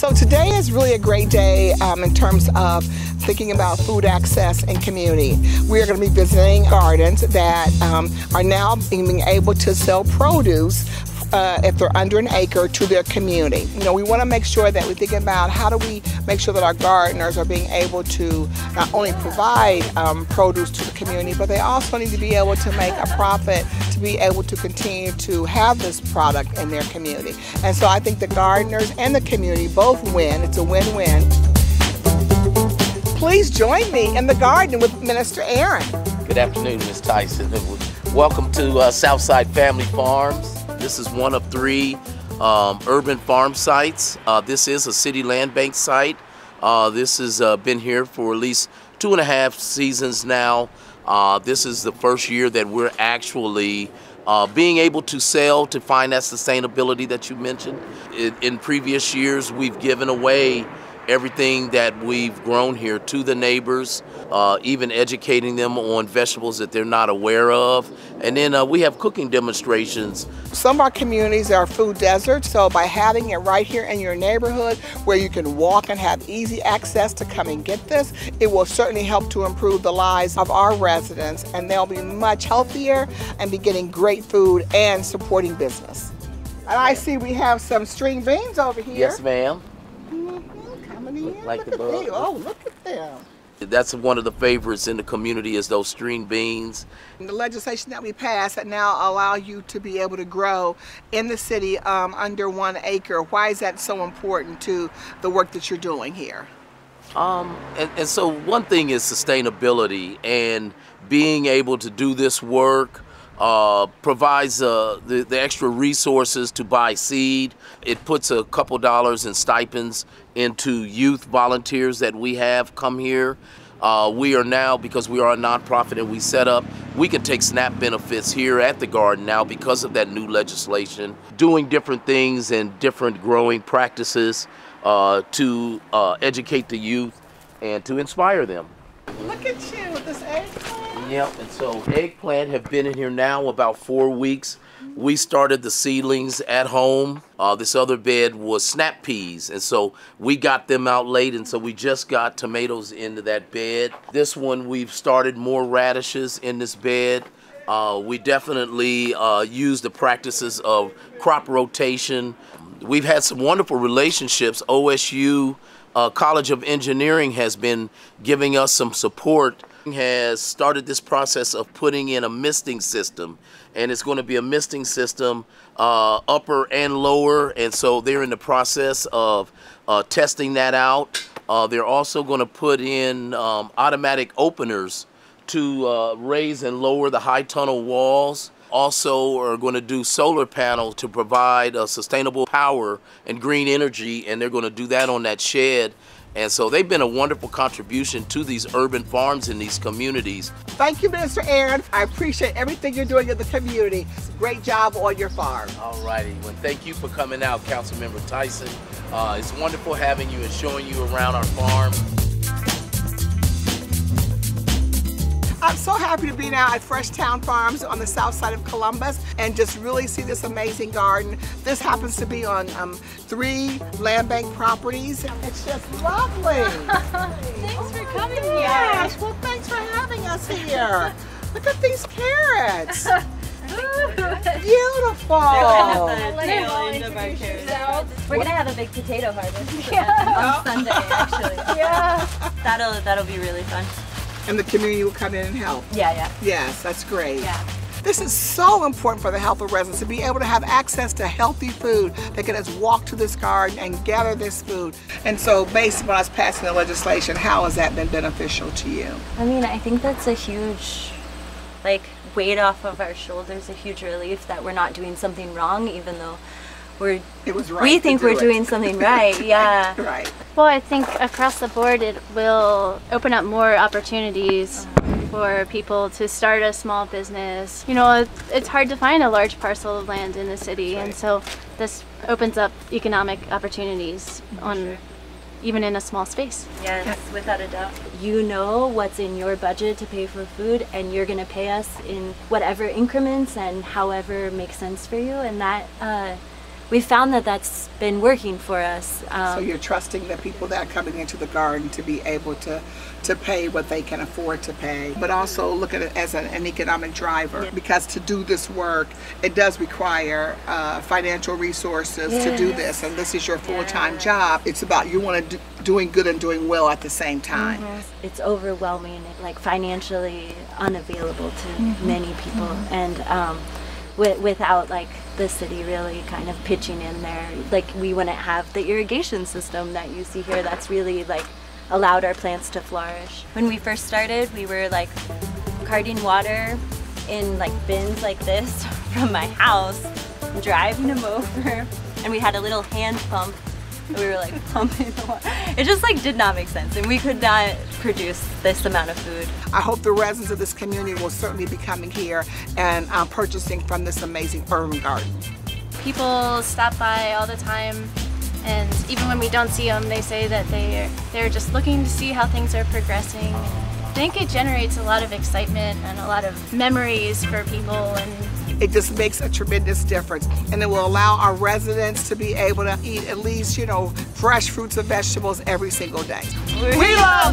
So today is really a great day in terms of thinking about food access and community. We are going to be visiting gardens that are now being able to sell produce if they're under an acre to their community. You know, we want to make sure that we think about how do we make sure that our gardeners are being able to not only provide produce to the community, but they also need to be able to make a profit to be able to continue to have this product in their community. And so I think the gardeners and the community both win. It's a win-win. Please join me in the garden with Minister Aaron. Good afternoon, Ms. Tyson. Welcome to Southside Family Farms. This is one of 3 urban farm sites. This is a city land bank site. This has been here for at least 2.5 seasons now. This is the first year that we're actually being able to sell to find that sustainability that you mentioned. In previous years, we've given away everything that we've grown here to the neighbors, even educating them on vegetables that they're not aware of. And then we have cooking demonstrations. Some of our communities are food deserts, so by having it right here in your neighborhood where you can walk and have easy access to come and get this, it will certainly help to improve the lives of our residents, and they'll be much healthier and be getting great food and supporting business. And I see we have some string beans over here. Yes, ma'am. Like the bug. Oh, look at them. That's one of the favorites in the community is those string beans. And the legislation that we passed that now allow you to be able to grow in the city under 1 acre. Why is that so important to the work that you're doing here? And so one thing is sustainability, and being able to do this work provides the extra resources to buy seed. It puts a couple dollars in stipends into youth volunteers that we have come here. We are now, because we are a nonprofit and we set up, we can take SNAP benefits here at the garden now because of that new legislation, doing different things and different growing practices to educate the youth and to inspire them. Look at you with this eggplant. Yep, and so Eggplant have been in here now about 4 weeks. We started the seedlings at home. This other bed was snap peas, and so we got them out late, and so we just got tomatoes into that bed. This one, we've started more radishes in this bed. We definitely use the practices of crop rotation. We've had some wonderful relationships. OSU College of Engineering has been giving us some support, has started this process of putting in a misting system, and it's going to be a misting system upper and lower, and so they're in the process of testing that out. They're also going to put in automatic openers to raise and lower the high tunnel walls. Also are going to do solar panels to provide sustainable power and green energy, and they're going to do that on that shed. And so they've been a wonderful contribution to these urban farms in these communities. Thank you, Mr. Aaron. I appreciate everything you're doing in the community. Great job on your farm. All righty. Well, thank you for coming out, Councilmember Tyson. It's wonderful having you and showing you around our farm. I'm so happy to be now at Freshtown Farms on the south side of Columbus and just really see this amazing garden. This happens to be on 3 land bank properties. It's just lovely. Thanks for coming here. Yes, well, thanks for having us here. Look at these carrots. Beautiful. We're gonna have a big potato harvest on Sunday, actually. Yeah, that'll be really fun. And the community will come in and help. Yeah. Yes, that's great. Yeah. This is so important for the health of residents to be able to have access to healthy food. They can just walk to this garden and gather this food. And so based on us passing the legislation, how has that been beneficial to you? I mean, I think that's a huge, weight off of our shoulders, a huge relief that we're not doing something wrong, even though we think we're doing something right. Yeah. Right. Well, I think across the board it will open up more opportunities for people to start a small business. You know, it's hard to find a large parcel of land in the city, and so this opens up economic opportunities on even in a small space. Yes, without a doubt. You know what's in your budget to pay for food, and you're going to pay us in whatever increments and however makes sense for you, and that we found that that's been working for us. So you're trusting the people that are coming into the garden to be able to pay what they can afford to pay, but also look at it as an economic driver, because to do this work, it does require financial resources to do this, and this is your full-time job. It's about you want to doing good and doing well at the same time. It's overwhelming, like financially unavailable to many people, and without like the city really kind of pitching in there, like we wouldn't have the irrigation system that you see here that's really like allowed our plants to flourish. When we first started, we were like carting water in like bins like this from my house, driving them over, and we had a little hand pump. We were like pumping the water. It just like did not make sense, and we could not produce this amount of food. I hope the residents of this community will certainly be coming here and purchasing from this amazing urban garden. People stop by all the time, and even when we don't see them, they say that they're just looking to see how things are progressing. I think it generates a lot of excitement and a lot of memories for people, and it just makes a tremendous difference, and it will allow our residents to be able to eat at least, fresh fruits and vegetables every single day. We love